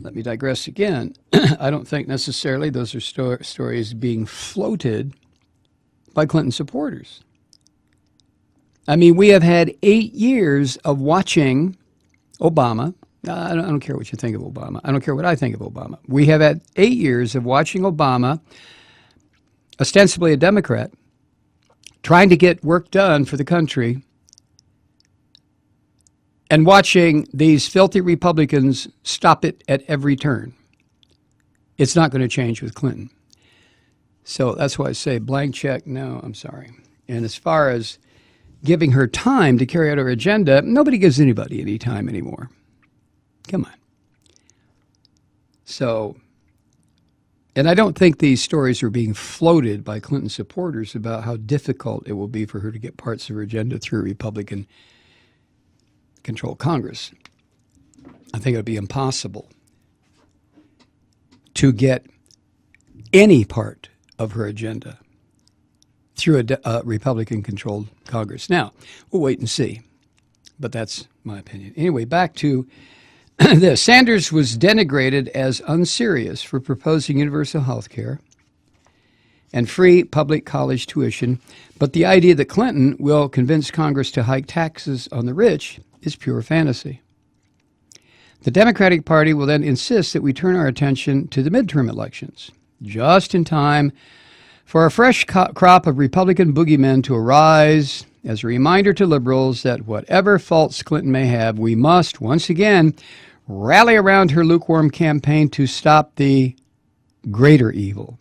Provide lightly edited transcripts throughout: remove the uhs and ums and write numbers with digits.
let me digress again. I don't think necessarily those are stories being floated by Clinton supporters. I mean, we have had 8 years of watching Obama. I don't care what you think of Obama. I don't care what I think of Obama. We have had 8 years of watching Obama, ostensibly a Democrat, trying to get work done for the country, and watching these filthy Republicans stop it at every turn. It's not going to change with Clinton. So that's why I say blank check, no, I'm sorry. And as far as giving her time to carry out her agenda, nobody gives anybody any time anymore. Come on. So, and I don't think these stories are being floated by Clinton supporters about how difficult it will be for her to get parts of her agenda through a Republican-controlled Congress. I think it would be impossible to get any part of her agenda through a Republican-controlled Congress. Now, we'll wait and see, but that's my opinion. Anyway, back to this. Sanders was denigrated as unserious for proposing universal health care and free public college tuition, but the idea that Clinton will convince Congress to hike taxes on the rich is pure fantasy. The Democratic Party will then insist that we turn our attention to the midterm elections, just in time for a fresh crop of Republican boogeymen to arise as a reminder to liberals that whatever faults Clinton may have, we must, once again, rally around her lukewarm campaign to stop the greater evil.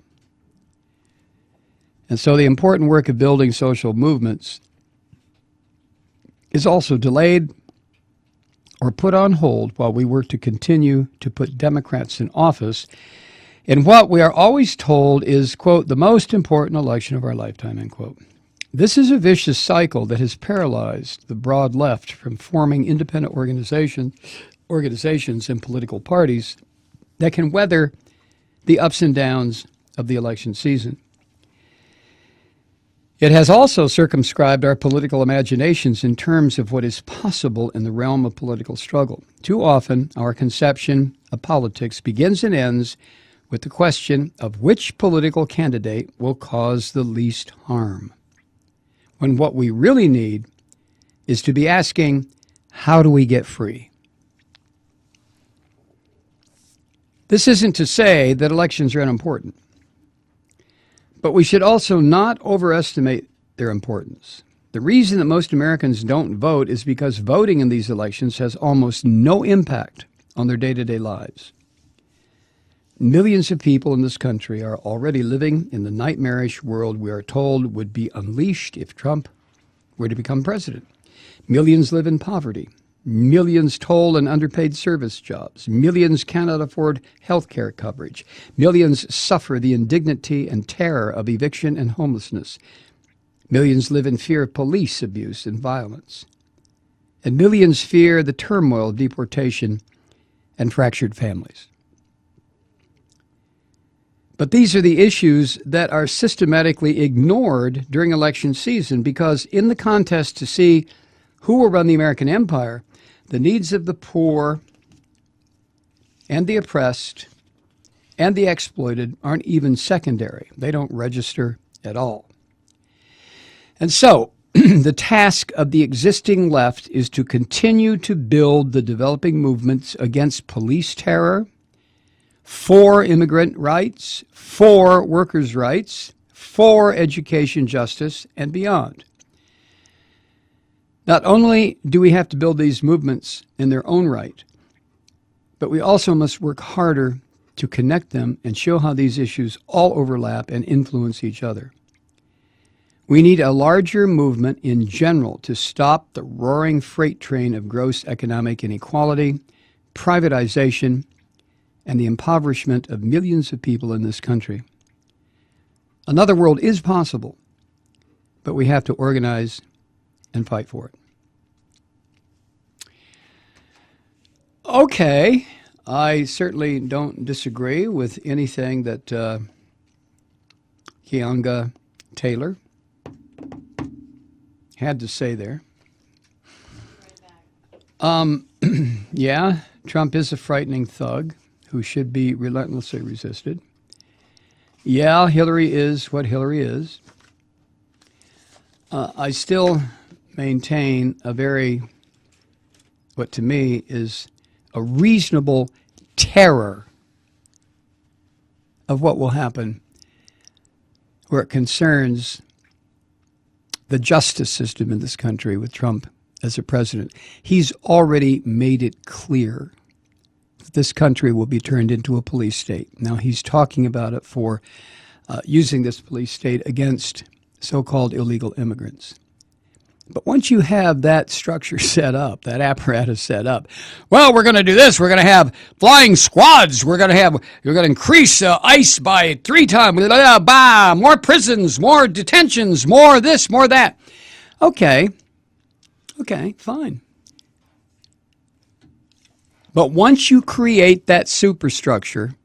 And so the important work of building social movements is also delayed or put on hold while we work to continue to put Democrats in office in what we are always told is, quote, the most important election of our lifetime, end quote. This is a vicious cycle that has paralyzed the broad left from forming independent organizations and political parties that can weather the ups and downs of the election season. It has also circumscribed our political imaginations in terms of what is possible in the realm of political struggle. Too often, our conception of politics begins and ends with the question of which political candidate will cause the least harm, when what we really need is to be asking, how do we get free? This isn't to say that elections are unimportant, but we should also not overestimate their importance. The reason that most Americans don't vote is because voting in these elections has almost no impact on their day-to-day lives. Millions of people in this country are already living in the nightmarish world we are told would be unleashed if Trump were to become president. Millions live in poverty. Millions toil in underpaid service jobs. Millions cannot afford health care coverage. Millions suffer the indignity and terror of eviction and homelessness. Millions live in fear of police abuse and violence. And millions fear the turmoil of deportation and fractured families. But these are the issues that are systematically ignored during election season because in the contest to see who will run the American empire, the needs of the poor and the oppressed and the exploited aren't even secondary. They don't register at all. And so the task of the existing left is to continue to build the developing movements against police terror, for immigrant rights, for workers' rights, for education justice, and beyond. Not only do we have to build these movements in their own right, but we also must work harder to connect them and show how these issues all overlap and influence each other. We need a larger movement in general to stop the roaring freight train of gross economic inequality, privatization, and the impoverishment of millions of people in this country. Another world is possible, but we have to organize and fight for it. Okay, I certainly don't disagree with anything that Keeanga Taylor had to say there. Yeah, Trump is a frightening thug who should be relentlessly resisted. Yeah, Hillary is what Hillary is. I still maintain what to me is a reasonable terror of what will happen where it concerns the justice system in this country with Trump as a president. He's already made it clear that this country will be turned into a police state. Now, he's talking about it for using this police state against so-called illegal immigrants. But once you have that structure set up, that apparatus set up, well, we're going to do this. We're going to have flying squads. You're going to increase ICE by 3 times. Blah, blah, blah, more prisons, more detentions, more this, more that. Okay, fine. But once you create that superstructure,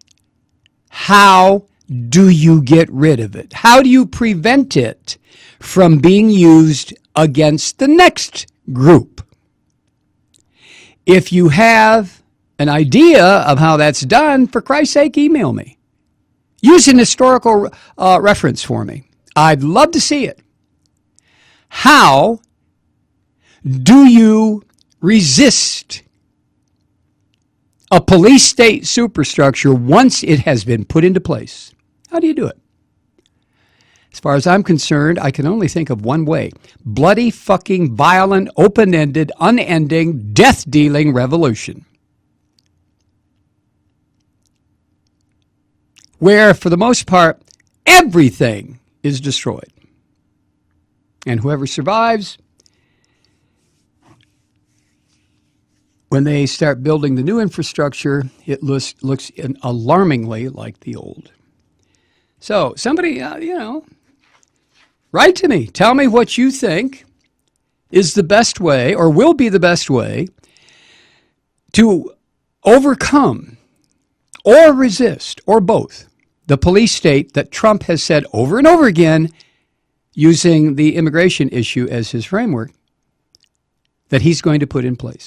how do you get rid of it? How do you prevent it from being used against the next group? If you have an idea of how that's done, for Christ's sake, email me. Use an historical reference for me. I'd love to see it. How do you resist a police state superstructure once it has been put into place? How do you do it? As far as I'm concerned, I can only think of one way. Bloody, fucking, violent, open-ended, unending, death-dealing revolution. Where, for the most part, everything is destroyed. And whoever survives, when they start building the new infrastructure, it looks alarmingly like the old. So, somebody, write to me. Tell me what you think is the best way, or will be the best way, to overcome or resist, or both, the police state that Trump has said over and over again, using the immigration issue as his framework, that he's going to put in place.